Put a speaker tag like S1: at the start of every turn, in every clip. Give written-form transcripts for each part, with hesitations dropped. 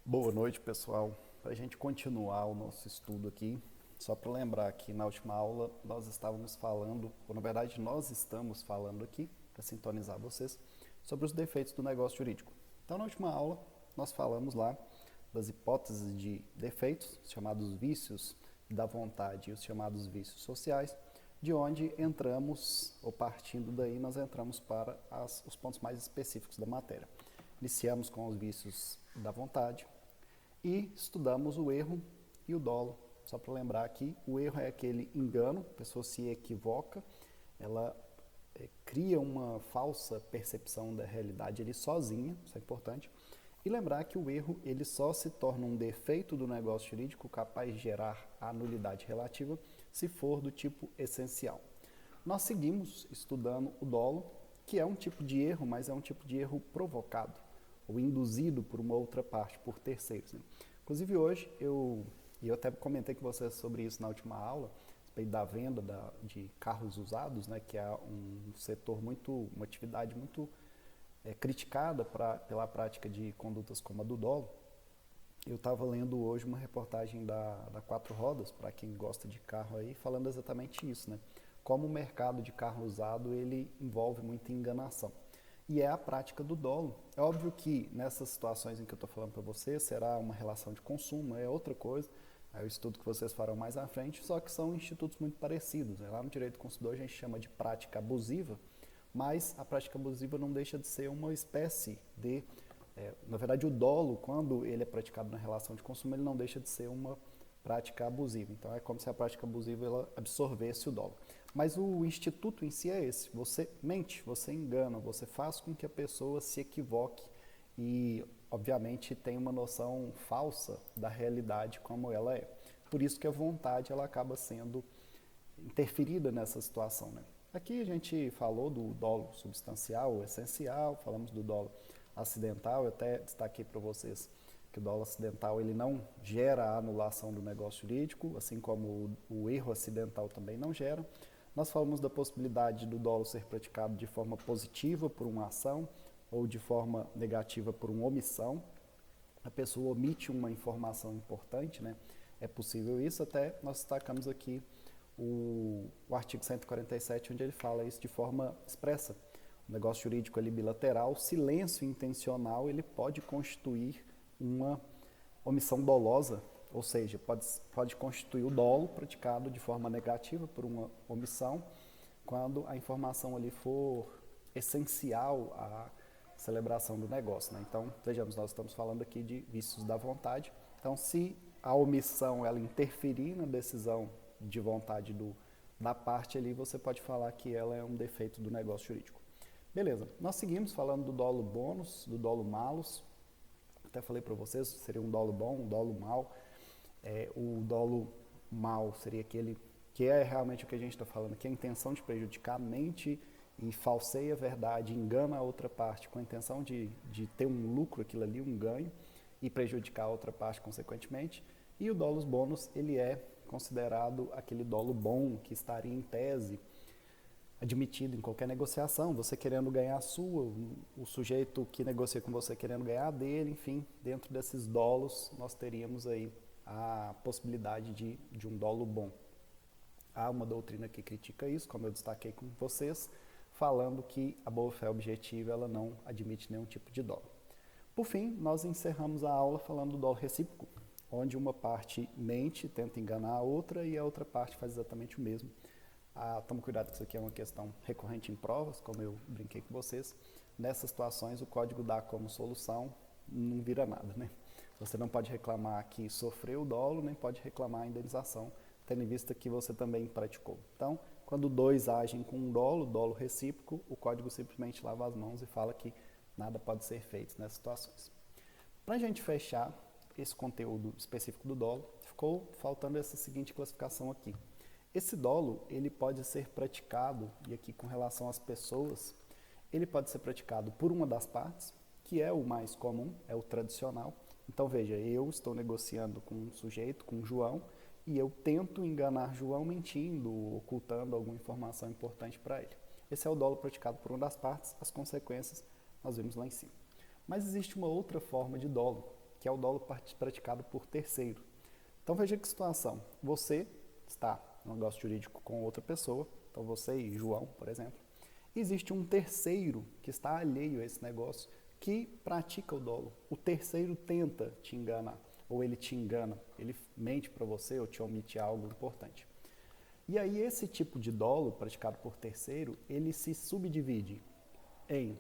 S1: Boa noite, pessoal. Para a gente continuar o nosso estudo aqui, só para lembrar que na última aula nós estávamos falando, ou na verdade nós estamos falando aqui, para sintonizar vocês, sobre os defeitos do negócio jurídico. Então, na última aula, nós falamos lá das hipóteses de defeitos, os chamados vícios da vontade e os chamados vícios sociais, de onde entramos, ou partindo daí, nós entramos para os pontos mais específicos da matéria. Iniciamos com os vícios da vontade, e estudamos o erro e o dolo. Só para lembrar aqui, o erro é aquele engano, a pessoa se equivoca, ela cria uma falsa percepção da realidade ali sozinha, isso é importante. E lembrar que o erro ele só se torna um defeito do negócio jurídico capaz de gerar a nulidade relativa se for do tipo essencial. Nós seguimos estudando o dolo, que é um tipo de erro, mas é um tipo de erro provocado ou induzido por uma outra parte, por terceiros. Né? Inclusive hoje, eu até comentei com vocês sobre isso na última aula, a respeito da venda de carros usados, né, que é um setor uma atividade muito criticada pela prática de condutas como a do dolo. Eu estava lendo hoje uma reportagem da Quatro Rodas, para quem gosta de carro aí, falando exatamente isso, né? Como o mercado de carro usado, ele envolve muita enganação. E é a prática do dolo. É óbvio que nessas situações em que eu estou falando para vocês, será uma relação de consumo, é outra coisa, é o estudo que vocês farão mais à frente, só que são institutos muito parecidos. Né? Lá no direito do consumidor a gente chama de prática abusiva, mas a prática abusiva não deixa de ser uma espécie de... na verdade, o dolo, quando ele é praticado na relação de consumo, ele não deixa de ser uma prática abusiva. Então, é como se a prática abusiva ela absorvesse o dolo. Mas o instituto em si é esse. Você mente, você engana, você faz com que a pessoa se equivoque e, obviamente, tenha uma noção falsa da realidade como ela é. Por isso que a vontade ela acaba sendo interferida nessa situação. Né? Aqui a gente falou do dolo substancial, essencial, falamos do dolo acidental, eu até destaquei para vocês que o dolo acidental ele não gera a anulação do negócio jurídico, assim como o erro acidental também não gera. Nós falamos da possibilidade do dolo ser praticado de forma positiva por uma ação ou de forma negativa por uma omissão. A pessoa omite uma informação importante, né? É possível isso, até nós destacamos aqui o artigo 147, onde ele fala isso de forma expressa. O negócio jurídico ali bilateral, silêncio intencional, ele pode constituir uma omissão dolosa, ou seja, pode constituir o dolo praticado de forma negativa por uma omissão, quando a informação ali for essencial à celebração do negócio. Né? Então, vejamos, nós estamos falando aqui de vícios da vontade. Então, se a omissão ela interferir na decisão de vontade da parte ali, você pode falar que ela é um defeito do negócio jurídico. Beleza, nós seguimos falando do dolo bônus, do dolo malus. Até falei para vocês, seria um dolo bom, um dolo mal. O dolo mal seria aquele que é realmente o que a gente está falando, que é a intenção de prejudicar, mente e falseia a verdade, engana a outra parte com a intenção de ter um lucro, aquilo ali, um ganho, e prejudicar a outra parte consequentemente. E o dolus bônus, ele é considerado aquele dolo bom, que estaria em tese admitido em qualquer negociação, você querendo ganhar a sua, o sujeito que negocia com você querendo ganhar a dele, enfim, dentro desses dolos nós teríamos aí a possibilidade de um dolo bom. Há uma doutrina que critica isso, como eu destaquei com vocês, falando que a boa-fé objetiva ela não admite nenhum tipo de dolo. Por fim, nós encerramos a aula falando do dolo recíproco, onde uma parte mente, tenta enganar a outra e a outra parte faz exatamente o mesmo. Tome cuidado que isso aqui é uma questão recorrente em provas, como eu brinquei com vocês. Nessas situações, o código dá como solução, não vira nada, né? Você não pode reclamar que sofreu o dolo, nem pode reclamar a indenização, tendo em vista que você também praticou. Então, quando dois agem com um dolo recíproco, o código simplesmente lava as mãos e fala que nada pode ser feito nessas situações. Para a gente fechar esse conteúdo específico do dolo, ficou faltando essa seguinte classificação aqui. Esse dolo, ele pode ser praticado, e aqui com relação às pessoas, ele pode ser praticado por uma das partes, que é o mais comum, é o tradicional. Então veja, eu estou negociando com um sujeito, com o João, e eu tento enganar João mentindo, ocultando alguma informação importante para ele. Esse é o dolo praticado por uma das partes, as consequências nós vimos lá em cima. Mas existe uma outra forma de dolo, que é o dolo praticado por terceiro. Então veja que situação, você está no negócio jurídico com outra pessoa, então você e João, por exemplo, existe um terceiro que está alheio a esse negócio que pratica o dolo. O terceiro tenta te enganar, ou ele te engana, ele mente para você ou te omite algo importante. E aí esse tipo de dolo praticado por terceiro, ele se subdivide em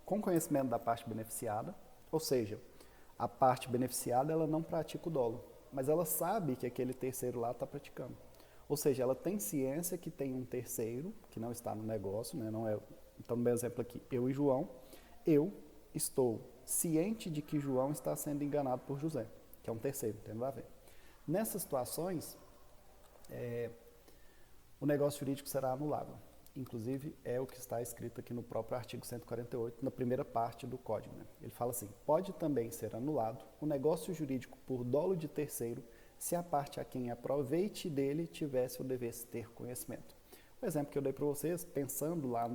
S1: com conhecimento da parte beneficiada, ou seja, a parte beneficiada ela não pratica o dolo, mas ela sabe que aquele terceiro lá está praticando. Ou seja, ela tem ciência que tem um terceiro que não está no negócio, né? Não é. Então, no meu exemplo aqui, eu e João, eu estou ciente de que João está sendo enganado por José, que é um terceiro, não tem nada a ver. Nessas situações, o negócio jurídico será anulado. Inclusive, é o que está escrito aqui no próprio artigo 148, na primeira parte do Código. Né? Ele fala assim, pode também ser anulado o negócio jurídico por dolo de terceiro, se a parte a quem aproveite dele tivesse ou devesse ter conhecimento. O exemplo que eu dei para vocês, pensando lá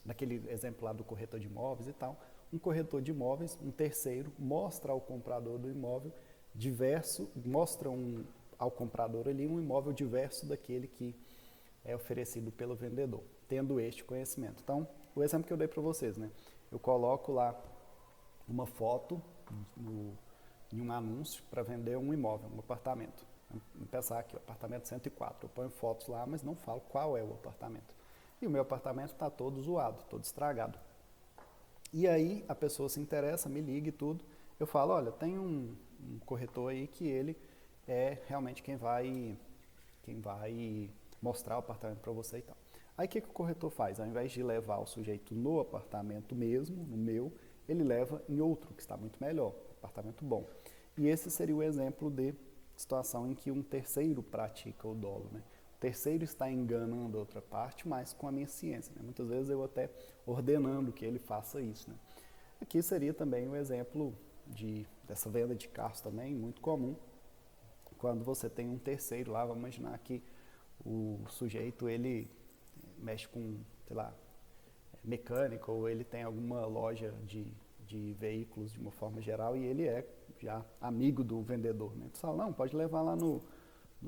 S1: naquele exemplo lá do corretor de imóveis e tal, um corretor de imóveis, um terceiro, mostra ao comprador do imóvel ao comprador ali um imóvel diverso daquele que é oferecido pelo vendedor, tendo este conhecimento. Então, o exemplo que eu dei para vocês, né? Eu coloco lá uma foto em um anúncio para vender um imóvel, um apartamento. Vamos pensar aqui, o apartamento 104. Eu ponho fotos lá, mas não falo qual é o apartamento. E o meu apartamento está todo zoado, todo estragado. E aí a pessoa se interessa, me liga e tudo. Eu falo, olha, tem um corretor aí que ele é realmente quem vai mostrar o apartamento para você e tal. Aí o que o corretor faz? Ao invés de levar o sujeito no apartamento mesmo, no meu, ele leva em outro, que está muito melhor, apartamento bom. E esse seria o exemplo de situação em que um terceiro pratica o dolo, né? O terceiro está enganando a outra parte, mas com a minha ciência, né? Muitas vezes eu até ordenando que ele faça isso, né? Aqui seria também um exemplo dessa venda de carros também, muito comum, quando você tem um terceiro lá, vamos imaginar que o sujeito, ele mexe com, sei lá, mecânica, ou ele tem alguma loja de veículos de uma forma geral e ele é já amigo do vendedor, né? Tu fala, não, pode levar lá no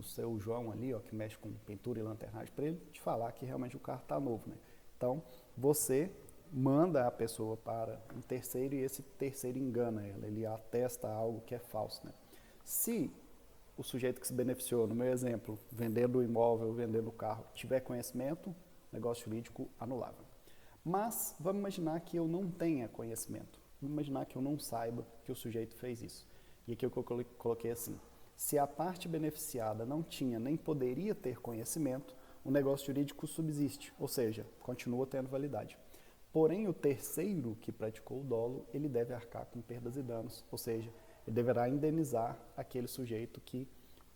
S1: seu João ali, ó, que mexe com pintura e lanternagem, para ele te falar que realmente o carro está novo, né? Então, você manda a pessoa para um terceiro e esse terceiro engana ela, ele atesta algo que é falso, né? Se o sujeito que se beneficiou, no meu exemplo, vendendo o imóvel, vendendo o carro, tiver conhecimento, negócio jurídico anulável. Mas vamos imaginar que eu não tenha conhecimento. Vamos imaginar que eu não saiba que o sujeito fez isso. E aqui eu coloquei assim, se a parte beneficiada não tinha nem poderia ter conhecimento, o negócio jurídico subsiste, ou seja, continua tendo validade. Porém, o terceiro que praticou o dolo, ele deve arcar com perdas e danos, ou seja, ele deverá indenizar aquele sujeito que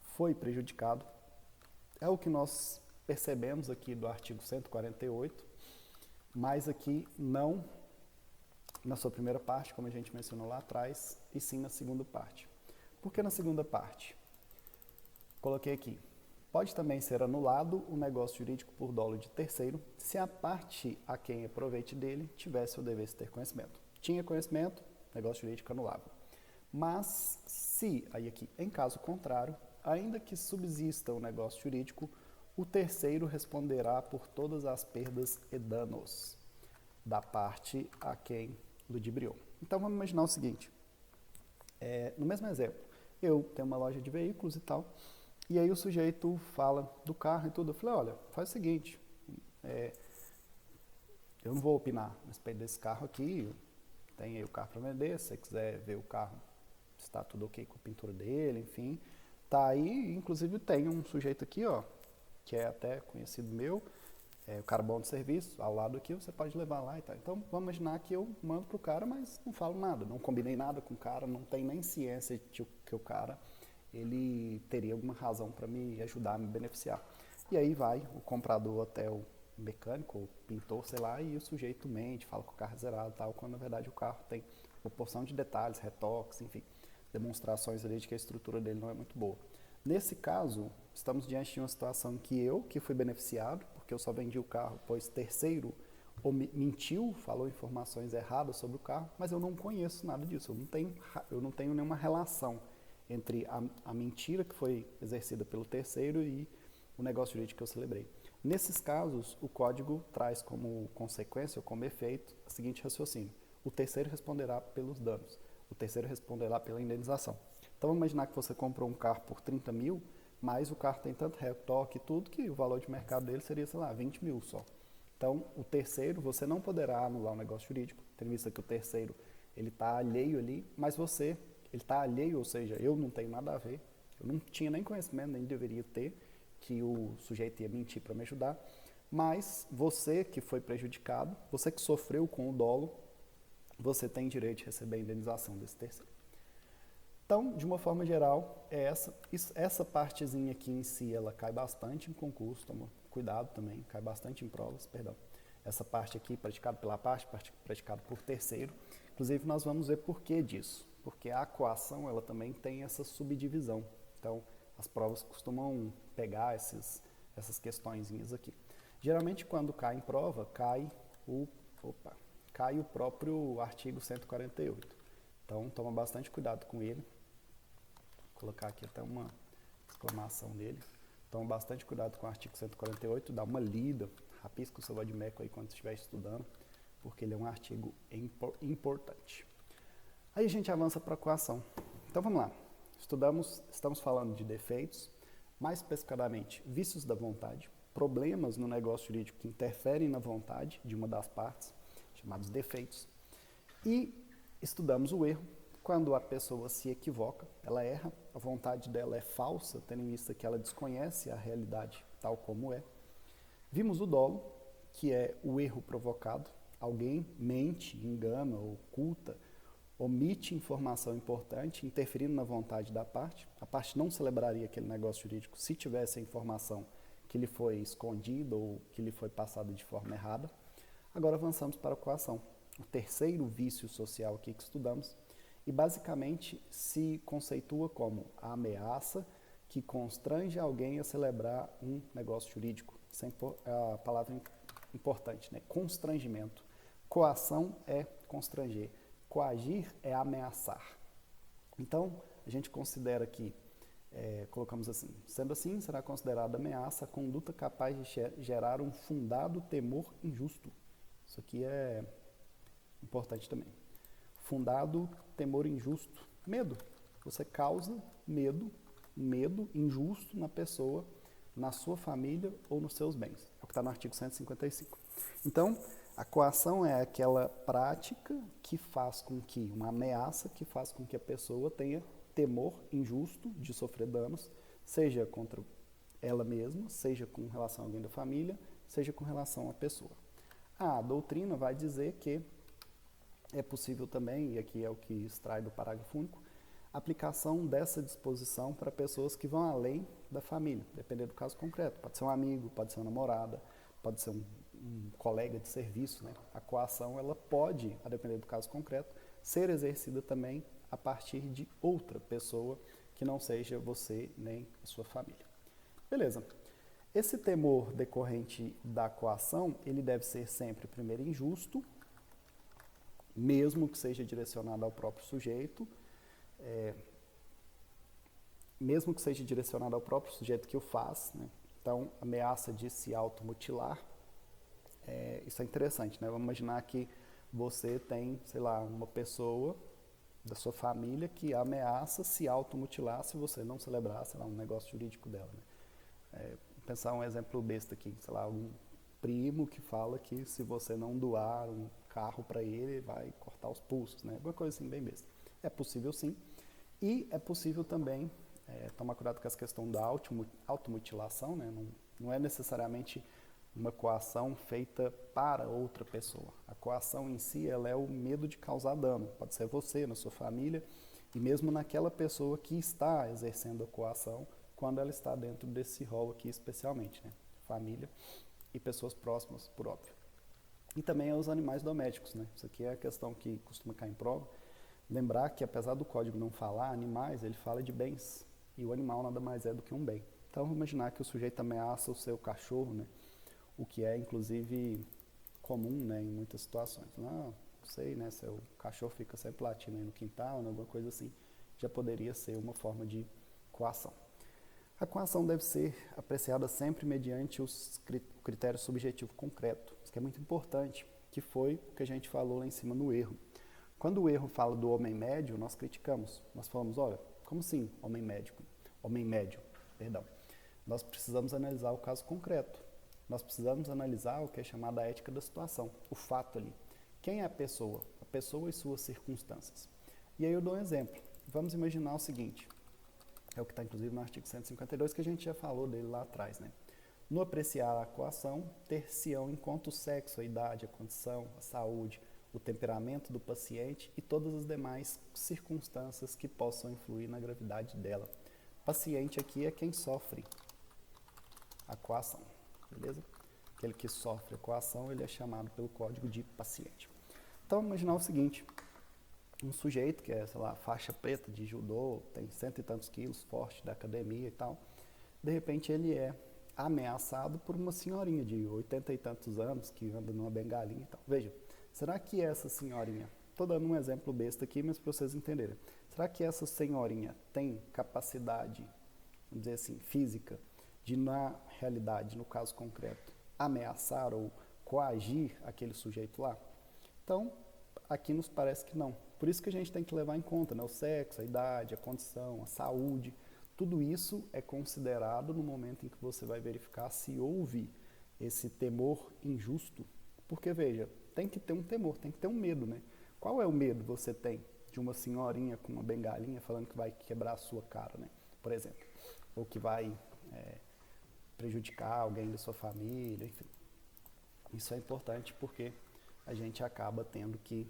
S1: foi prejudicado. É o que nós percebemos aqui do artigo 148, mas aqui não na sua primeira parte, como a gente mencionou lá atrás, e sim na segunda parte. Por que na segunda parte? Coloquei aqui. Pode também ser anulado o negócio jurídico por dolo de terceiro, se a parte a quem aproveite dele tivesse ou devesse ter conhecimento. Tinha conhecimento, negócio jurídico anulável. Mas se, aí aqui, em caso contrário, ainda que subsista o negócio jurídico, o terceiro responderá por todas as perdas e danos da parte a quem ludibriou. Então vamos imaginar o seguinte, no mesmo exemplo, eu tenho uma loja de veículos e tal, e aí o sujeito fala do carro e tudo, eu falei, olha, faz o seguinte, eu não vou opinar a respeito desse carro aqui, tem aí o carro para vender, se você quiser ver o carro, está tudo ok com a pintura dele, enfim, tá aí, inclusive tem um sujeito aqui, ó, que é até conhecido meu, o cara bom de serviço, ao lado aqui, você pode levar lá e tal. Então, vamos imaginar que eu mando pro cara, mas não falo nada, não combinei nada com o cara, não tem nem ciência de que o cara, ele teria alguma razão para me ajudar, me beneficiar. E aí vai o comprador até o mecânico, o pintor, sei lá, e o sujeito mente, fala que o carro é zerado e tal, quando na verdade o carro tem uma porção de detalhes, retoques, enfim, demonstrações ali de que a estrutura dele não é muito boa. Nesse caso, estamos diante de uma situação que eu, que fui beneficiado, porque eu só vendi o carro, pois terceiro mentiu, falou informações erradas sobre o carro, mas eu não conheço nada disso, eu não tenho nenhuma relação entre a mentira que foi exercida pelo terceiro e o negócio jurídico que eu celebrei. Nesses casos, o código traz como consequência ou como efeito o seguinte raciocínio: o terceiro responderá pelos danos, o terceiro responderá pela indenização. Então, vamos imaginar que você comprou um carro por 30 mil, mas o carro tem tanto retoque e tudo que o valor de mercado dele seria, sei lá, 20 mil só. Então, o terceiro, você não poderá anular o negócio jurídico, tendo em vista que o terceiro ele está alheio ali, mas você, ele está alheio, ou seja, eu não tenho nada a ver, eu não tinha nem conhecimento, nem deveria ter, que o sujeito ia mentir para me ajudar, mas você que foi prejudicado, você que sofreu com o dolo, você tem direito de receber a indenização desse terceiro. Então, de uma forma geral, essa partezinha aqui em si, ela cai bastante em concurso, toma cuidado também, cai bastante em provas, perdão. Essa parte aqui, praticada pela parte, praticada por terceiro. Inclusive, nós vamos ver por que disso, porque a coação, ela também tem essa subdivisão. Então, as provas costumam pegar essas questõezinhas aqui. Geralmente, quando cai em prova, cai o próprio artigo 148. Então, toma bastante cuidado com ele. Vou colocar aqui até uma exclamação nele. Toma bastante cuidado com o artigo 148, dá uma lida, rapisca o seu vadimeco aí quando estiver estudando, porque ele é um artigo importante. Aí a gente avança para a coação. Então, vamos lá. Estamos falando de defeitos, mais especificadamente vícios da vontade, problemas no negócio jurídico que interferem na vontade de uma das partes, chamados defeitos, e estudamos o erro, quando a pessoa se equivoca, ela erra, a vontade dela é falsa, tendo em vista que ela desconhece a realidade tal como é. Vimos o dolo, que é o erro provocado, alguém mente, engana, oculta, omite informação importante, interferindo na vontade da parte. A parte não celebraria aquele negócio jurídico se tivesse a informação que lhe foi escondida ou que lhe foi passada de forma errada. Agora avançamos para a coação, o terceiro vício social aqui que estudamos, e basicamente se conceitua como a ameaça que constrange alguém a celebrar um negócio jurídico. Essa é a palavra importante, né? Constrangimento. Coação é constranger. Coagir é ameaçar. Então, a gente considera que, colocamos assim, sendo assim, será considerada ameaça a conduta capaz de gerar um fundado temor injusto. Isso aqui é importante também. Fundado temor injusto. Medo. Você causa medo injusto na pessoa, na sua família ou nos seus bens. É o que está no artigo 155. Então, a coação é aquela prática que faz com que, uma ameaça que faz com que a pessoa tenha temor injusto de sofrer danos, seja contra ela mesma, seja com relação a alguém da família, seja com relação à pessoa. A doutrina vai dizer que é possível também, e aqui é o que extrai do parágrafo único, aplicação dessa disposição para pessoas que vão além da família, dependendo do caso concreto. Pode ser um amigo, pode ser uma namorada, pode ser um colega de serviço, né? A coação, ela pode, a depender do caso concreto, ser exercida também a partir de outra pessoa que não seja você nem a sua família. Beleza. Esse temor decorrente da coação, ele deve ser sempre, primeiro, injusto, mesmo que seja direcionado ao próprio sujeito, que o faz, né? Então, ameaça de se automutilar, isso é interessante, né? Vamos imaginar que você tem, sei lá, uma pessoa da sua família que ameaça se automutilar se você não celebrar, sei lá, um negócio jurídico dela, né? Pensar um exemplo besta aqui, sei lá, algum primo que fala que se você não doar um carro para ele, vai cortar os pulsos, né? Alguma coisa assim bem besta. É possível sim, e é possível também tomar cuidado com essa questão da automutilação, né? Não é necessariamente uma coação feita para outra pessoa. A coação em si, ela é o medo de causar dano. Pode ser você, na sua família, e mesmo naquela pessoa que está exercendo a coação, quando ela está dentro desse rol aqui especialmente, né? Família e pessoas próximas, por óbvio. E também os animais domésticos, né? Isso aqui é a questão que costuma cair em prova. Lembrar que, apesar do código não falar animais, ele fala de bens. E o animal nada mais é do que um bem. Então, vamos imaginar que o sujeito ameaça o seu cachorro, né? O que é, inclusive, comum, né, em muitas situações. Não sei, né, seu cachorro fica sempre latindo aí no quintal, né, alguma coisa assim, já poderia ser uma forma de coação. A coação deve ser apreciada sempre mediante o critério subjetivo concreto, isso que é muito importante, que foi o que a gente falou lá em cima no erro. Quando o erro fala do homem médio, nós criticamos. Nós falamos, olha, como assim homem médio, perdão. Nós precisamos analisar o caso concreto. Nós precisamos analisar o que é chamado a ética da situação, o fato ali. Quem é a pessoa? A pessoa e suas circunstâncias. E aí eu dou um exemplo. Vamos imaginar o seguinte, é o que está inclusive no artigo 152, que a gente já falou dele lá atrás, né? No apreciar a coação, ter-se-ão em conta o sexo, a idade, a condição, a saúde, o temperamento do paciente e todas as demais circunstâncias que possam influir na gravidade dela. Paciente aqui é quem sofre a coação, beleza? Aquele que sofre a coação, ele é chamado pelo código de paciente. Então, imaginar o seguinte, um sujeito que é, sei lá, faixa preta de judô, tem 100 e tantos quilos, forte da academia e tal, de repente ele é ameaçado por uma senhorinha de 80 e tantos anos que anda numa bengalinha e tal. Veja, será que essa senhorinha, estou dando um exemplo besta aqui, mas para vocês entenderem, será que essa senhorinha tem capacidade, vamos dizer assim, física, de na realidade, no caso concreto, ameaçar ou coagir aquele sujeito lá? Então, aqui nos parece que não. Por isso que a gente tem que levar em conta, né, o sexo, a idade, a condição, a saúde, tudo isso é considerado no momento em que você vai verificar se houve esse temor injusto. Porque, veja, tem que ter um temor, tem que ter um medo, né? Qual é o medo que você tem de uma senhorinha com uma bengalinha falando que vai quebrar a sua cara, né? Por exemplo, ou que vai prejudicar alguém da sua família, enfim. Isso é importante porque a gente acaba tendo que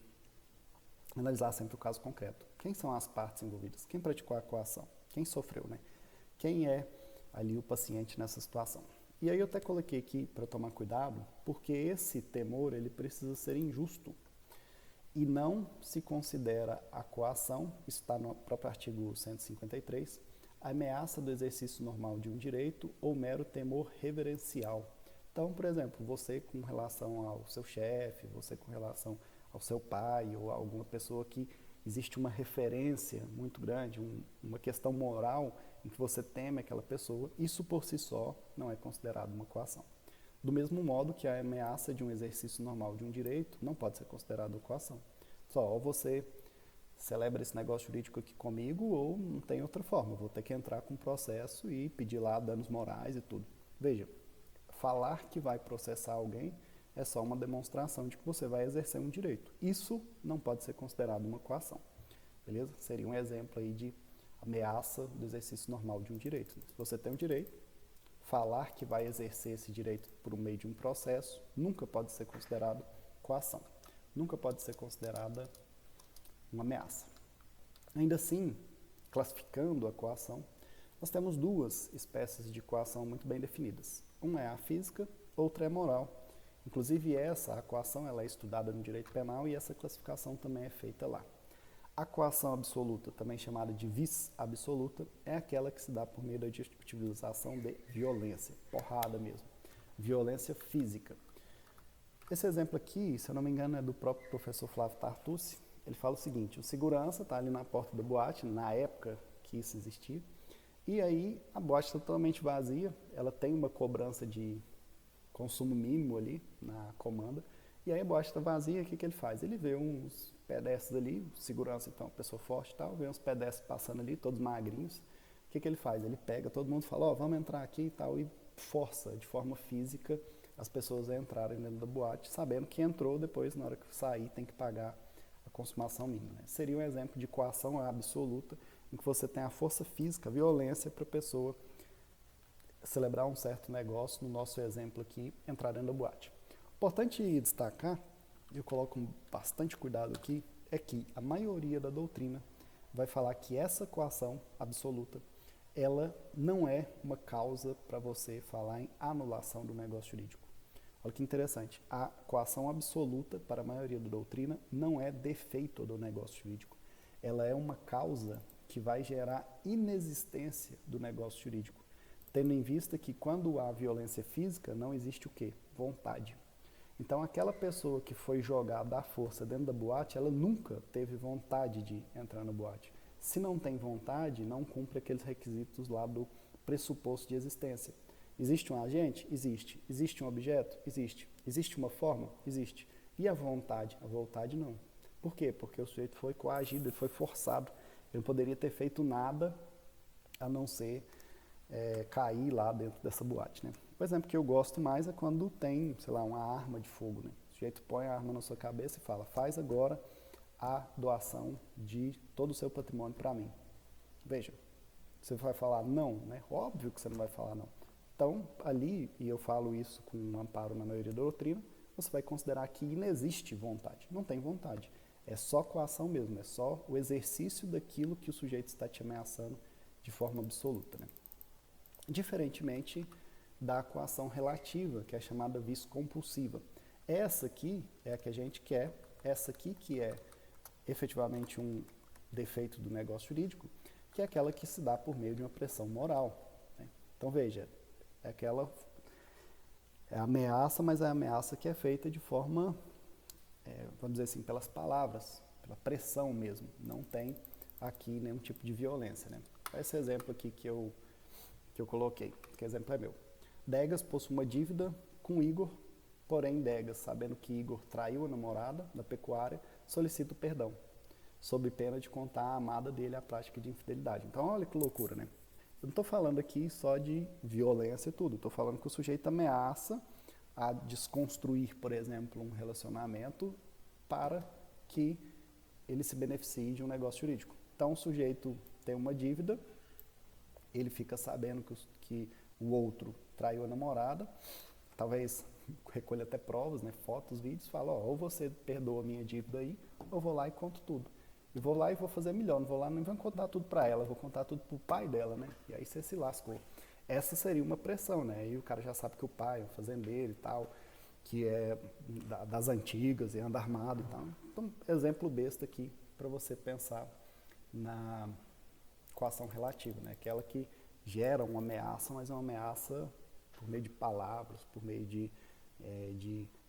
S1: analisar sempre o caso concreto. Quem são as partes envolvidas? Quem praticou a coação? Quem sofreu, né? Quem é ali o paciente nessa situação? E aí eu até coloquei aqui para tomar cuidado, porque esse temor ele precisa ser injusto e não se considera a coação, isso está no próprio artigo 153, a ameaça do exercício normal de um direito ou mero temor reverencial. Então, por exemplo, você com relação ao seu chefe, você com relação ao seu pai ou a alguma pessoa que existe uma referência muito grande, uma questão moral em que você teme aquela pessoa, isso por si só não é considerado uma coação. Do mesmo modo que a ameaça de um exercício normal de um direito não pode ser considerada coação. Só, ou você celebra esse negócio jurídico aqui comigo ou não tem outra forma, vou ter que entrar com um processo e pedir lá danos morais e tudo. Veja, falar que vai processar alguém é só uma demonstração de que você vai exercer um direito. Isso não pode ser considerado uma coação, beleza? Seria um exemplo aí de ameaça do exercício normal de um direito. Se você tem um direito, falar que vai exercer esse direito por meio de um processo nunca pode ser considerado coação. Nunca pode ser considerada uma ameaça. Ainda assim, classificando a coação, nós temos duas espécies de coação muito bem definidas. Uma é a física, outra é a moral. Inclusive a coação, ela é estudada no direito penal e essa classificação também é feita lá. A coação absoluta, também chamada de vis absoluta, é aquela que se dá por meio da utilização de violência, porrada mesmo, violência física. Esse exemplo aqui, se eu não me engano, é do próprio professor Flávio Tartucci. Ele fala o seguinte, o segurança está ali na porta da boate, na época que isso existia, e aí a boate está totalmente vazia, ela tem uma cobrança de consumo mínimo ali na comanda, e aí a boate está vazia, o que ele faz? Ele vê uns pedestres ali, segurança então, pessoa forte e tal, vê uns pedestres passando ali, todos magrinhos, o que ele faz? Ele pega todo mundo e fala, ó, vamos entrar aqui e tal, e força de forma física as pessoas a entrarem dentro da boate, sabendo que entrou, depois na hora que sair tem que pagar a consumação mínima. Né? Seria um exemplo de coação absoluta, em que você tem a força física, a violência para a pessoa celebrar um certo negócio, no nosso exemplo aqui, entrar dentro da boate. Importante destacar, e eu coloco bastante cuidado aqui, é que a maioria da doutrina vai falar que essa coação absoluta, ela não é uma causa para você falar em anulação do negócio jurídico. Olha que interessante, a coação absoluta, para a maioria da doutrina, não é defeito do negócio jurídico. Ela é uma causa que vai gerar inexistência do negócio jurídico, tendo em vista que quando há violência física, não existe o quê? Vontade. Então, aquela pessoa que foi jogada à força dentro da boate, ela nunca teve vontade de entrar na boate. Se não tem vontade, não cumpre aqueles requisitos lá do pressuposto de existência. Existe um agente? Existe. Existe um objeto? Existe. Existe uma forma? Existe. E a vontade? A vontade não. Por quê? Porque o sujeito foi coagido, ele foi forçado. Ele não poderia ter feito nada a não ser cair lá dentro dessa boate, né? O exemplo que eu gosto mais é quando tem, sei lá, uma arma de fogo, né? O sujeito põe a arma na sua cabeça e fala, faz agora a doação de todo o seu patrimônio para mim. Veja, você vai falar não, né? Óbvio que você não vai falar não. Então, ali, e eu falo isso com um amparo na maioria da doutrina, você vai considerar que inexiste vontade. Não tem vontade. É só coação mesmo, é só o exercício daquilo que o sujeito está te ameaçando de forma absoluta, né? Diferentemente da coação relativa, que é chamada vício compulsiva. Essa aqui é a que a gente quer, essa aqui que é efetivamente um defeito do negócio jurídico, que é aquela que se dá por meio de uma pressão moral, né? Então veja, é aquela ameaça, mas é a ameaça que é feita de forma, vamos dizer assim, pelas palavras, pela pressão mesmo. Não tem aqui nenhum tipo de violência, né? Esse exemplo aqui que eu coloquei, que exemplo é meu. Degas possui uma dívida com Igor, porém Degas, sabendo que Igor traiu a namorada da pecuária, solicita o perdão, sob pena de contar à amada dele a prática de infidelidade. Então olha que loucura, né? Eu não estou falando aqui só de violência e tudo, estou falando que o sujeito ameaça a desconstruir, por exemplo, um relacionamento para que ele se beneficie de um negócio jurídico. Então o sujeito tem uma dívida, ele fica sabendo que o outro traiu a namorada, talvez recolha até provas, né, fotos, vídeos, fala, ou você perdoa a minha dívida aí, ou eu vou lá e conto tudo. E vou lá e vou fazer melhor, não vou lá, não vou contar tudo para ela, vou contar tudo pro pai dela, né? E aí você se lascou. Essa seria uma pressão, né? E o cara já sabe que o pai é um fazendeiro e tal, que é das antigas e anda armado e tal. Então, exemplo besta aqui para você pensar na coação relativa, né? Aquela que gera uma ameaça, mas é uma ameaça por meio de palavras, por meio de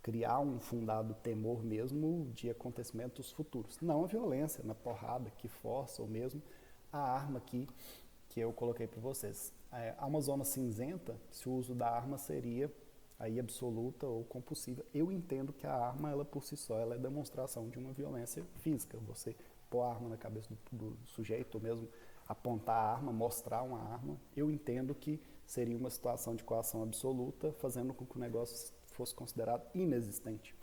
S1: criar um fundado temor mesmo de acontecimentos futuros. Não a violência, na porrada que força, ou mesmo a arma aqui que eu coloquei para vocês. Há uma zona cinzenta se o uso da arma seria aí absoluta ou compulsiva. Eu entendo que a arma, ela por si só, ela é demonstração de uma violência física. Você pôr a arma na cabeça do sujeito, ou mesmo apontar a arma, mostrar uma arma, eu entendo que seria uma situação de coação absoluta, fazendo com que o negócio fosse considerado inexistente.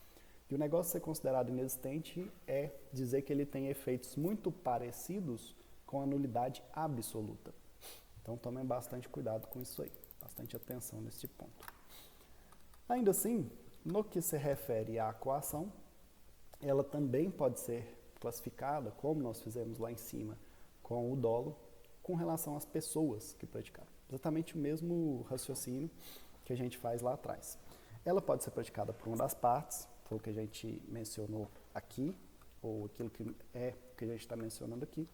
S1: E o negócio ser considerado inexistente é dizer que ele tem efeitos muito parecidos com a nulidade absoluta. Então tomem bastante cuidado com isso aí, bastante atenção nesse ponto. Ainda assim, no que se refere à coação, ela também pode ser classificada, como nós fizemos lá em cima com o dolo, com relação às pessoas que praticaram. Exatamente o mesmo raciocínio que a gente faz lá atrás. Ela pode ser praticada por uma das partes, foi o que a gente mencionou aqui, ou aquilo que a gente está mencionando aqui,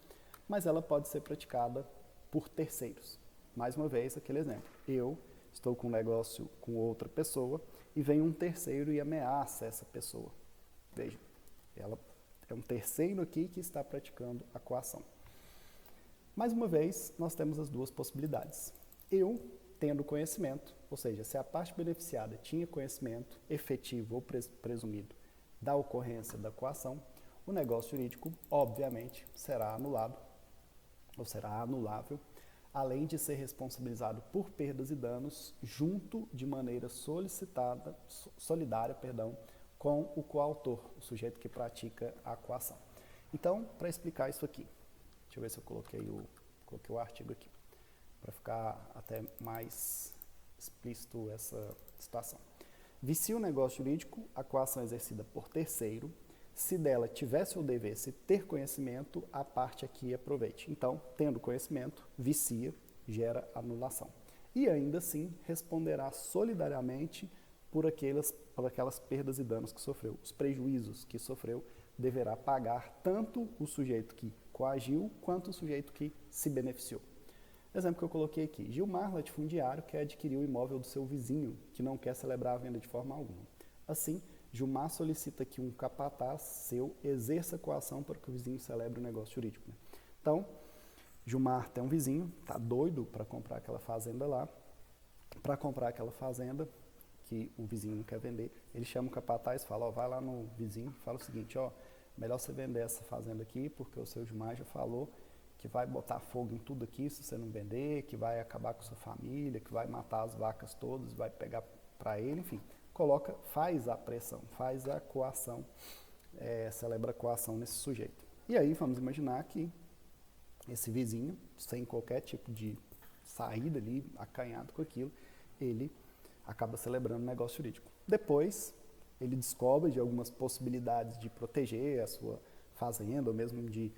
S1: mas ela pode ser praticada por terceiros. Mais uma vez, aquele exemplo. Eu estou com um negócio com outra pessoa e vem um terceiro e ameaça essa pessoa. Veja, ela é um terceiro aqui que está praticando a coação. Mais uma vez, nós temos as duas possibilidades. Eu, tendo conhecimento, ou seja, se a parte beneficiada tinha conhecimento efetivo ou presumido da ocorrência da coação, o negócio jurídico, obviamente, será anulado, ou será anulável, além de ser responsabilizado por perdas e danos, junto de maneira solidária, com o coautor, o sujeito que pratica a coação. Então, para explicar isso aqui, deixa eu ver se eu coloquei o artigo aqui, para ficar até mais explícito essa situação. Vicia o negócio jurídico a coação exercida por terceiro, se dela tivesse ou devesse ter conhecimento, a parte aqui aproveite. Então, tendo conhecimento, vicia, gera anulação. E ainda assim, responderá solidariamente por aquelas perdas e danos que sofreu. Os prejuízos que sofreu deverá pagar tanto o sujeito que coagiu, quanto o sujeito que se beneficiou. Exemplo que eu coloquei aqui. Gilmar, latifundiário, quer adquirir o imóvel do seu vizinho, que não quer celebrar a venda de forma alguma. Assim, Gilmar solicita que um capataz seu exerça coação para que o vizinho celebre o negócio jurídico. Né? Então, Gilmar tem um vizinho, tá doido para comprar aquela fazenda lá. Para comprar aquela fazenda que o vizinho não quer vender, ele chama o capataz e fala, ó, vai lá no vizinho e fala o seguinte, ó, melhor você vender essa fazenda aqui, porque o seu Gilmar já falou que vai botar fogo em tudo aqui se você não vender, que vai acabar com sua família, que vai matar as vacas todas, vai pegar para ele, enfim. Faz a pressão, faz a coação, celebra a coação nesse sujeito. E aí vamos imaginar que esse vizinho, sem qualquer tipo de saída ali, acanhado com aquilo, ele acaba celebrando um negócio jurídico. Depois, ele descobre de algumas possibilidades de proteger a sua fazenda, ou mesmo ele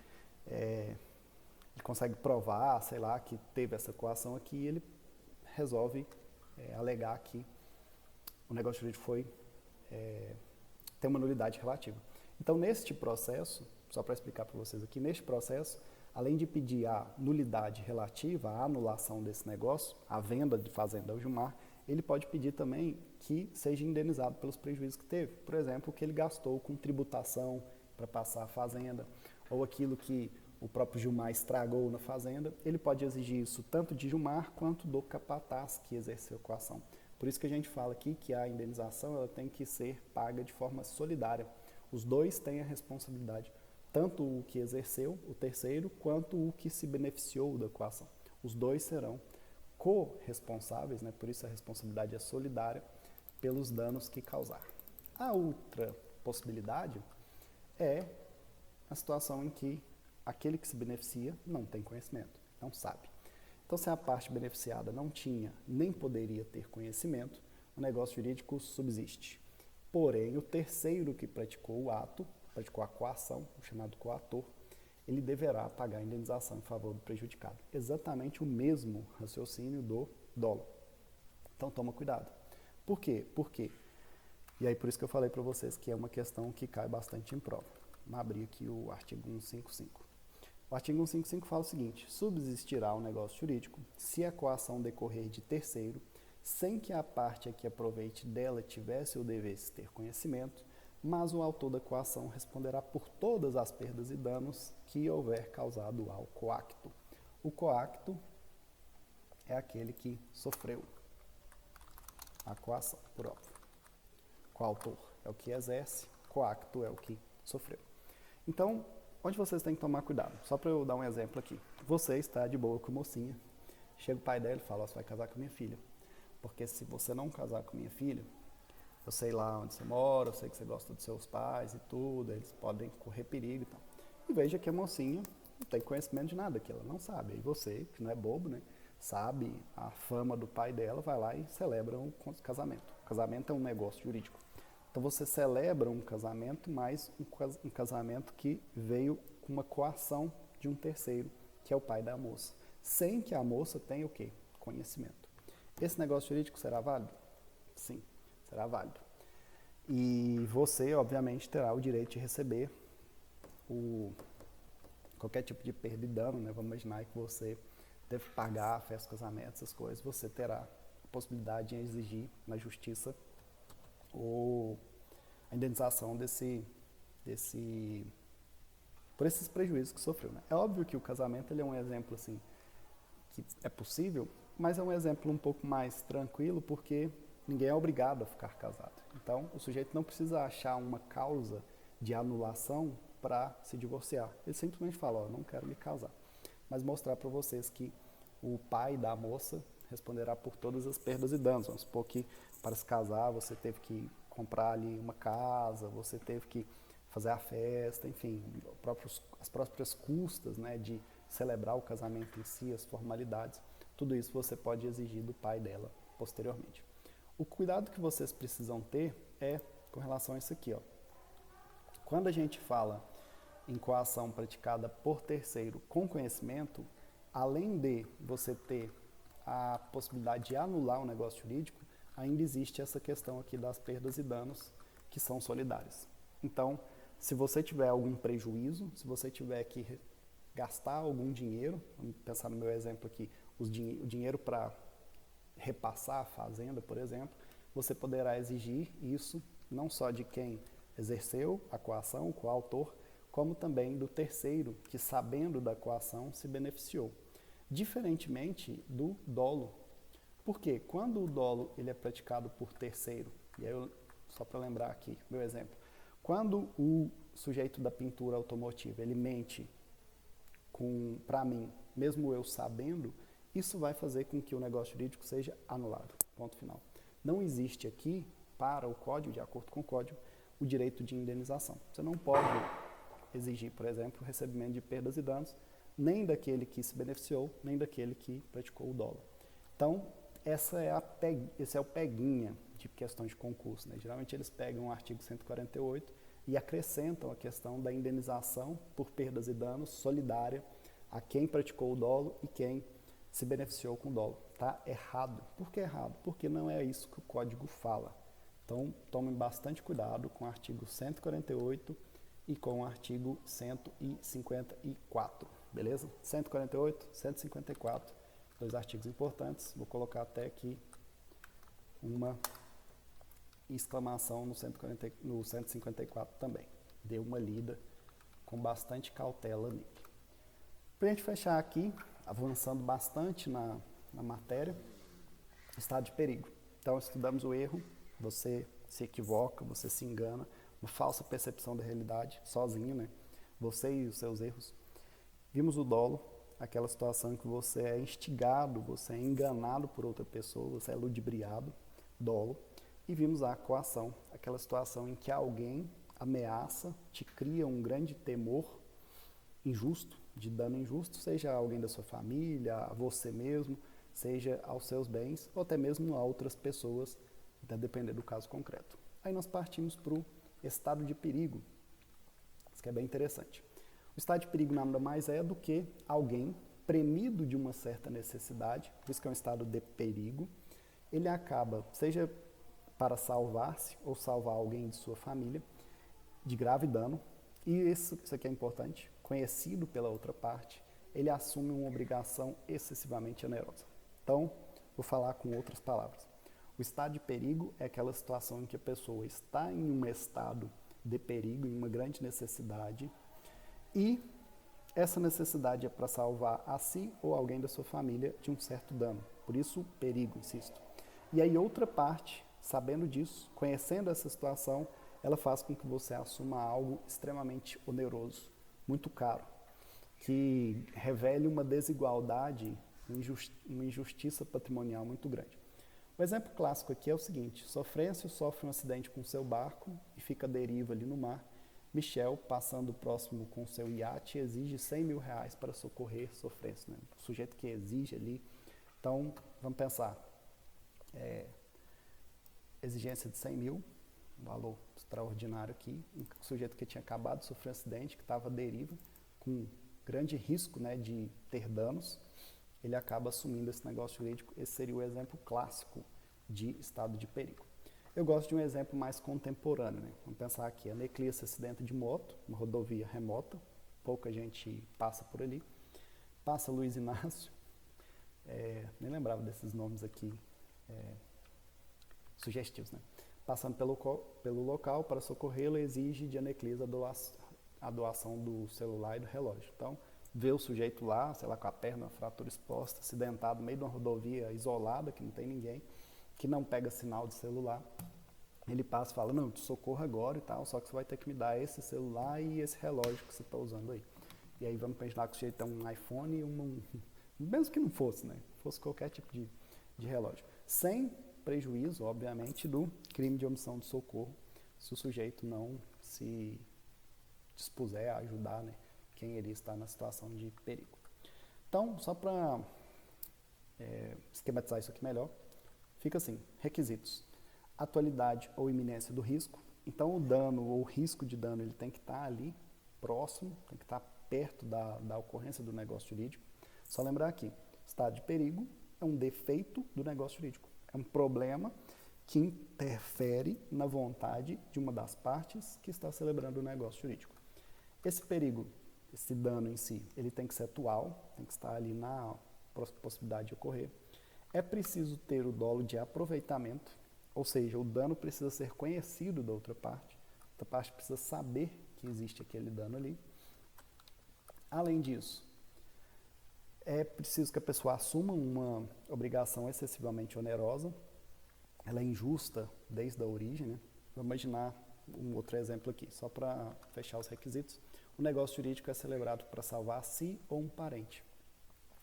S1: consegue provar, sei lá, que teve essa coação aqui, e ele resolve alegar que o negócio jurídico tem uma nulidade relativa. Então, neste processo, só para explicar para vocês aqui, neste processo, além de pedir a nulidade relativa, a anulação desse negócio, a venda de fazenda ao Gilmar, ele pode pedir também que seja indenizado pelos prejuízos que teve. Por exemplo, o que ele gastou com tributação para passar a fazenda, ou aquilo que o próprio Gilmar estragou na fazenda, ele pode exigir isso tanto de Gilmar quanto do capataz que exerceu a coação. Por isso que a gente fala aqui que a indenização ela tem que ser paga de forma solidária. Os dois têm a responsabilidade, tanto o que exerceu, o terceiro, quanto o que se beneficiou da coação. Os dois serão corresponsáveis, né? Por isso a responsabilidade é solidária, pelos danos que causar. A outra possibilidade é a situação em que aquele que se beneficia não tem conhecimento, não sabe. Então, se a parte beneficiada não tinha nem poderia ter conhecimento, o negócio jurídico subsiste. Porém, o terceiro que praticou o ato, praticou a coação, o chamado coator, ele deverá pagar a indenização em favor do prejudicado. Exatamente o mesmo raciocínio do dolo. Então, toma cuidado. Por quê? E aí, por isso que eu falei para vocês que é uma questão que cai bastante em prova. Vamos abrir aqui o artigo 155. O artigo 155 fala o seguinte: subsistirá o negócio jurídico se a coação decorrer de terceiro, sem que a parte a que aproveite dela tivesse ou devesse ter conhecimento, mas o autor da coação responderá por todas as perdas e danos que houver causado ao coacto. O coacto é aquele que sofreu a coação, por óbvio. Coautor é o que exerce, coacto é o que sofreu. Então, onde vocês têm que tomar cuidado? Só para eu dar um exemplo aqui. Você está de boa com a mocinha, chega o pai dela e fala, você vai casar com a minha filha. Porque se você não casar com a minha filha, eu sei lá onde você mora, eu sei que você gosta dos seus pais e tudo, eles podem correr perigo e tal. E veja que a mocinha não tem conhecimento de nada, que ela não sabe. Aí você, que não é bobo, né, sabe a fama do pai dela, vai lá e celebra um casamento. O casamento é um negócio jurídico. Então você celebra um casamento, mas um casamento que veio com uma coação de um terceiro, que é o pai da moça, sem que a moça tenha o quê? Conhecimento. Esse negócio jurídico será válido? Sim, será válido. E você, obviamente, terá o direito de receber qualquer tipo de perda e dano, né? Vamos imaginar que você teve que pagar a festa, casamento, essas coisas, você terá a possibilidade de exigir na justiça a indenização por esses prejuízos que sofreu. Né? É óbvio que o casamento ele é um exemplo assim, que é possível, mas é um exemplo um pouco mais tranquilo, porque ninguém é obrigado a ficar casado. Então, o sujeito não precisa achar uma causa de anulação para se divorciar. Ele simplesmente fala, ó, não quero me casar. Mas mostrar para vocês que o pai da moça responderá por todas as perdas e danos. Vamos supor que para se casar você teve que comprar ali uma casa, você teve que fazer a festa, enfim, as próprias custas, né, de celebrar o casamento em si, as formalidades, tudo isso você pode exigir do pai dela posteriormente. O cuidado que vocês precisam ter é com relação a isso aqui, ó. Quando a gente fala em coação praticada por terceiro com conhecimento, além de você ter a possibilidade de anular o negócio jurídico, ainda existe essa questão aqui das perdas e danos que são solidárias. Então, se você tiver algum prejuízo, se você tiver que gastar algum dinheiro, vamos pensar no meu exemplo aqui, o dinheiro para repassar a fazenda, por exemplo, você poderá exigir isso não só de quem exerceu a coação, o coautor, como também do terceiro, que sabendo da coação se beneficiou. Diferentemente do dolo. Porque quando o dolo ele é praticado por terceiro, e aí só para lembrar aqui, meu exemplo, quando o sujeito da pintura automotiva ele mente para mim, mesmo eu sabendo, isso vai fazer com que o negócio jurídico seja anulado. Ponto final. Não existe aqui, para o código, de acordo com o código, o direito de indenização. Você não pode exigir, por exemplo, o recebimento de perdas e danos, nem daquele que se beneficiou, nem daquele que praticou o dolo. Então, esse é o peguinha de questões de concurso. Né? Geralmente eles pegam o artigo 148 e acrescentam a questão da indenização por perdas e danos solidária a quem praticou o dolo e quem se beneficiou com o dolo. Tá errado. Por que errado? Porque não é isso que o código fala. Então, tomem bastante cuidado com o artigo 148 e com o artigo 154, beleza? 148, 154, dois artigos importantes. Vou colocar até aqui uma exclamação no 154 também. Dê uma lida com bastante cautela nele. Para a gente fechar aqui, avançando bastante na matéria, estado de perigo. Então, estudamos o erro, você se equivoca, você se engana, uma falsa percepção da realidade, sozinho, né? Você e os seus erros. Vimos o dolo, aquela situação em que você é instigado, você é enganado por outra pessoa, você é ludibriado, dolo. E vimos a coação, aquela situação em que alguém ameaça, te cria um grande temor injusto, de dano injusto, seja alguém da sua família, a você mesmo, seja aos seus bens, ou até mesmo a outras pessoas, a depender do caso concreto. Aí nós partimos para o estado de perigo, isso que é bem interessante. O estado de perigo nada mais é do que alguém premido de uma certa necessidade, por isso que é um estado de perigo, ele acaba, seja para salvar-se ou salvar alguém de sua família, de grave dano, e isso aqui é importante, conhecido pela outra parte, ele assume uma obrigação excessivamente onerosa. Então, vou falar com outras palavras. O estado de perigo é aquela situação em que a pessoa está em um estado de perigo, em uma grande necessidade, e essa necessidade é para salvar a si ou alguém da sua família de um certo dano. Por isso, perigo, insisto. E aí outra parte, sabendo disso, conhecendo essa situação, ela faz com que você assuma algo extremamente oneroso, muito caro, que revele uma desigualdade, uma injustiça patrimonial muito grande. O exemplo clássico aqui é o seguinte: Sofrêncio sofre um acidente com seu barco e fica à deriva ali no mar. Michel, passando próximo com seu iate, exige 100 mil reais para socorrer Sofrêncio. Né? O sujeito que exige ali. Então, vamos pensar. Exigência de 100 mil, um valor extraordinário aqui. Um sujeito que tinha acabado de sofrer um acidente, que estava à deriva, com grande risco, né, de ter danos, ele acaba assumindo esse negócio jurídico. Esse seria o exemplo clássico de estado de perigo. Eu gosto de um exemplo mais contemporâneo. Né? Vamos pensar aqui, a Neclia se acidenta de moto, uma rodovia remota, pouca gente passa por ali. Passa Luiz Inácio, nem lembrava desses nomes aqui, sugestivos, né? Passando pelo local para socorrê-lo, exige de Aneclisa a doação do celular e do relógio. Então, vê o sujeito lá, sei lá, com a perna, fratura exposta, acidentado, no meio de uma rodovia isolada, que não tem ninguém, que não pega sinal de celular. Ele passa e fala: não, te socorro agora e tal, só que você vai ter que me dar esse celular e esse relógio que você está usando aí. E aí vamos imaginar que o sujeito tem um iPhone e mesmo que não fosse, né? Fosse qualquer tipo de relógio. Sem prejuízo, obviamente, do crime de omissão de socorro, se o sujeito não se dispuser a ajudar, né, quem ele está na situação de perigo. Então, só para esquematizar isso aqui melhor, fica assim: requisitos: atualidade ou iminência do risco. Então, o dano ou o risco de dano ele tem que estar ali próximo, tem que estar perto da ocorrência do negócio jurídico. Só lembrar aqui: estado de perigo é um defeito do negócio jurídico. É um problema que interfere na vontade de uma das partes que está celebrando o negócio jurídico. Esse perigo, esse dano em si, ele tem que ser atual, tem que estar ali na possibilidade de ocorrer. É preciso ter o dolo de aproveitamento, Ou seja, o dano precisa ser conhecido da outra parte precisa saber que existe aquele dano ali. Além disso, é preciso que a pessoa assuma uma obrigação excessivamente onerosa, ela é injusta desde a origem, né? Vou imaginar um outro exemplo aqui, só para fechar os requisitos. O negócio jurídico é celebrado para salvar a si ou um parente,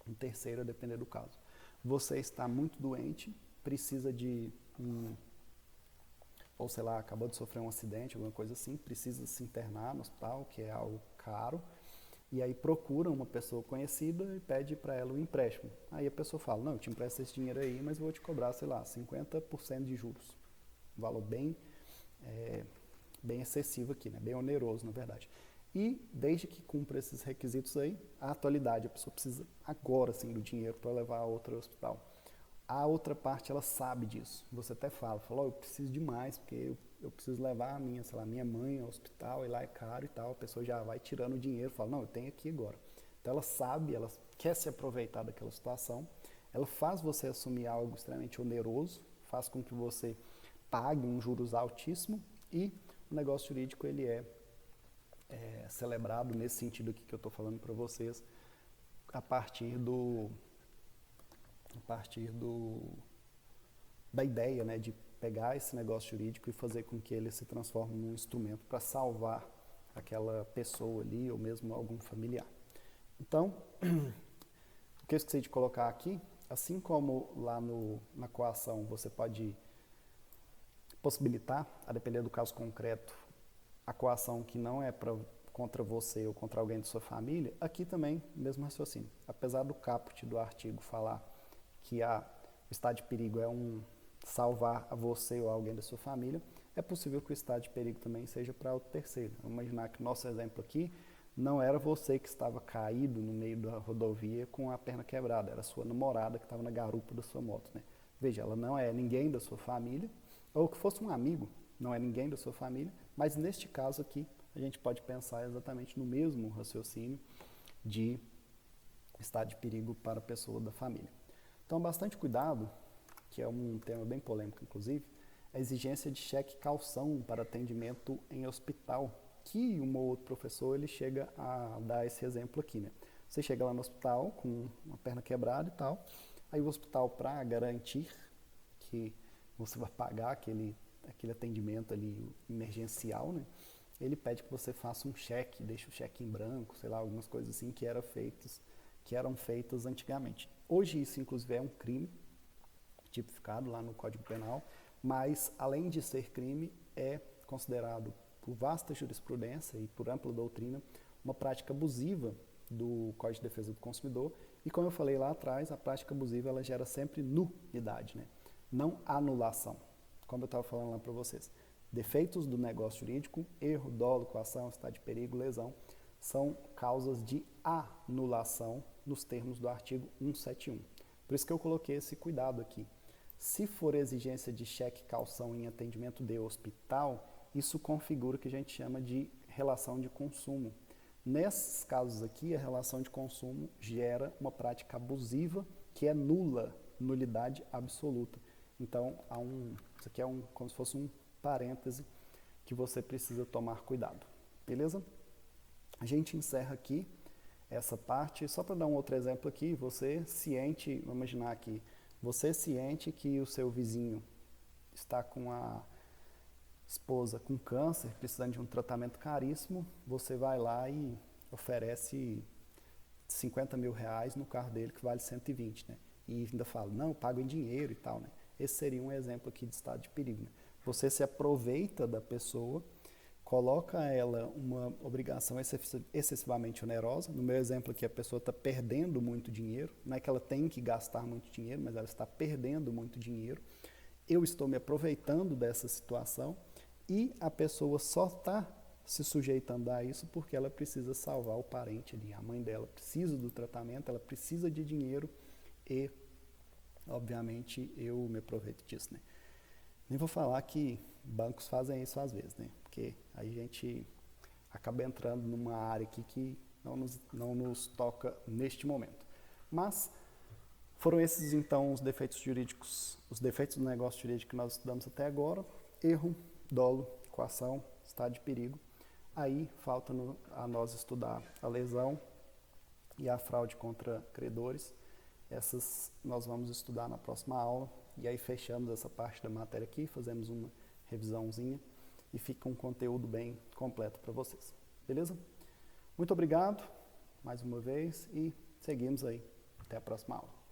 S1: um terceiro, a depender do caso. Você está muito doente, precisa de ou sei lá, acabou de sofrer um acidente, alguma coisa assim, precisa se internar no hospital, que é algo caro, e aí procura uma pessoa conhecida e pede para ela um empréstimo. Aí a pessoa fala, não, eu te empresto esse dinheiro aí, mas eu vou te cobrar, sei lá, 50% de juros. Um valor bem excessivo aqui, né? Bem oneroso, na verdade. E, desde que cumpra esses requisitos aí, a atualidade, a pessoa precisa agora, sim, do dinheiro para levar a outra ao hospital. A outra parte, ela sabe disso. Você até fala, eu preciso demais, porque eu preciso levar a minha, sei lá, minha mãe ao hospital, e lá é caro e tal. A pessoa já vai tirando o dinheiro, fala, não, eu tenho aqui agora. Então, ela sabe, ela quer se aproveitar daquela situação. Ela faz você assumir algo extremamente oneroso, faz com que você pague um juros altíssimo, e o negócio jurídico, ele é celebrado nesse sentido aqui que eu estou falando para vocês, a partir da ideia, né, de pegar esse negócio jurídico e fazer com que ele se transforme num instrumento para salvar aquela pessoa ali ou mesmo algum familiar. Então, o que eu esqueci de colocar aqui, assim como lá na coação você pode possibilitar, a depender do caso concreto, a coação que não é contra você ou contra alguém de sua família, aqui também, mesmo raciocínio. Apesar do caput do artigo falar que o estado de perigo é salvar a você ou alguém da sua família, é possível que o estado de perigo também seja para outro terceiro. Vamos imaginar que o nosso exemplo aqui não era você que estava caído no meio da rodovia com a perna quebrada, era a sua namorada que estava na garupa da sua moto, né? Veja, ela não é ninguém da sua família, ou que fosse um amigo, não é ninguém da sua família, mas neste caso aqui, a gente pode pensar exatamente no mesmo raciocínio de estado de perigo para a pessoa da família. Então, bastante cuidado, que é um tema bem polêmico, inclusive, a exigência de cheque calção para atendimento em hospital, que um ou outro professor ele chega a dar esse exemplo aqui, né? Você chega lá no hospital com uma perna quebrada e tal, aí o hospital, para garantir que você vai pagar aquele atendimento ali emergencial, né? Ele pede que você faça um cheque, deixe o cheque em branco, sei lá, algumas coisas assim que eram feitas antigamente. Hoje isso, inclusive, é um crime tipificado lá no Código Penal, mas, além de ser crime, é considerado, por vasta jurisprudência e por ampla doutrina, uma prática abusiva do Código de Defesa do Consumidor. E, como eu falei lá atrás, a prática abusiva ela gera sempre nulidade, né? Não anulação, como eu estava falando lá para vocês. Defeitos do negócio jurídico, erro, dolo, coação, estado de perigo, lesão, são causas de anulação nos termos do artigo 171. Por isso que eu coloquei esse cuidado aqui. Se for exigência de cheque calção em atendimento de hospital, isso configura o que a gente chama de relação de consumo. Nesses casos aqui, a relação de consumo gera uma prática abusiva que é nula, nulidade absoluta. Então, isso aqui é como se fosse um parêntese que você precisa tomar cuidado. Beleza? A gente encerra aqui essa parte. Só para dar um outro exemplo aqui, você ciente, vamos imaginar aqui, você ciente que o seu vizinho está com a esposa com câncer, precisando de um tratamento caríssimo, você vai lá e oferece 50 mil reais no carro dele, que vale 120, né? E ainda fala, não, eu pago em dinheiro e tal, né? Esse seria um exemplo aqui de estado de perigo, né? Você se aproveita da pessoa, coloca a ela uma obrigação excessivamente onerosa. No meu exemplo aqui, a pessoa está perdendo muito dinheiro. Não é que ela tem que gastar muito dinheiro, mas ela está perdendo muito dinheiro. Eu estou me aproveitando dessa situação e a pessoa só está se sujeitando a isso porque ela precisa salvar o parente ali. A mãe dela precisa do tratamento, ela precisa de dinheiro e, obviamente, eu me aproveito disso, né? Nem vou falar que bancos fazem isso às vezes, né? Porque aí a gente acaba entrando numa área aqui que não nos toca neste momento. Mas, Foram esses, então, os defeitos jurídicos, os defeitos do negócio jurídico que nós estudamos até agora. Erro, dolo, coação, estado de perigo. Aí falta a nós estudar a lesão e a fraude contra credores. Essas nós vamos estudar na próxima aula. E aí fechamos essa parte da matéria aqui, fazemos uma revisãozinha e fica um conteúdo bem completo para vocês. Beleza? Muito obrigado mais uma vez e seguimos aí. Até a próxima aula.